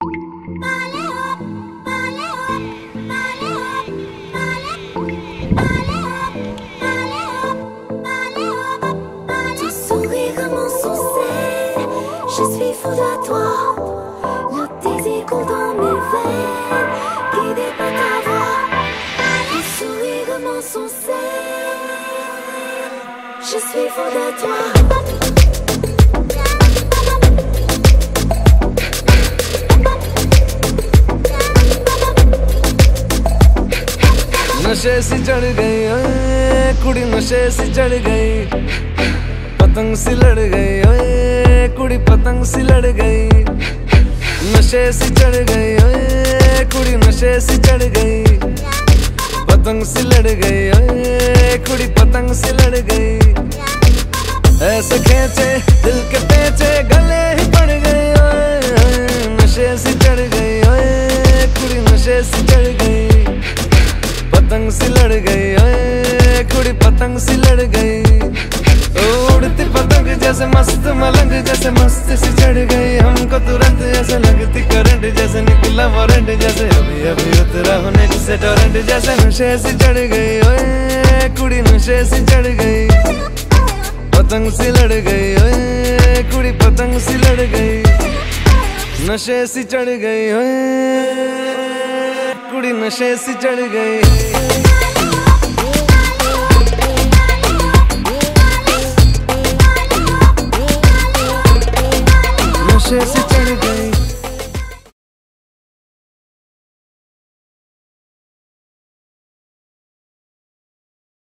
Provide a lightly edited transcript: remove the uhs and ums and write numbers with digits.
Je suis fou de toi, le désir coule dans mes veines, guidé par ta voix, le sourire mensongé. Je suis fou de toi. नशे सी चढ़ गई ओए कुड़ी, नशे सी चढ़ गई, पतंग सी लड़ गई ओए कुड़ी, पतंग सी लड़ गई। नशे सी चढ़ गई ओए कुड़ी, नशे सी चढ़ गई, पतंग सी लड़ गई ओए कुड़ी, पतंग सी लड़ गई। ऐसे खेचे दिल के पेचे गले ही पड़ गई ओए, नशे सी चढ़ गई ओए कुड़ी, नशे सी चढ़ गई, पतंग सी लड़ गई ओए कुड़ी, पतंग सी लड़ गई। उड़ती पतंग जैसे मस्त मलंग, जैसे मस्त सी चढ़ गई हमको तुरंत, ऐसे लगती करंट, जैसे निकला वारंट, जैसे अभी अभी उतरा होने से टोरेंट, जैसे नशे सी चढ़ गई ओए कुड़ी, नशे सी चढ़ गई, पतंग सी लड़ गई ओए कुड़ी, पतंग सी लड़ गई। नशे सी चढ़ गई ओए कुड़ी, नशे सी चढ़ गई।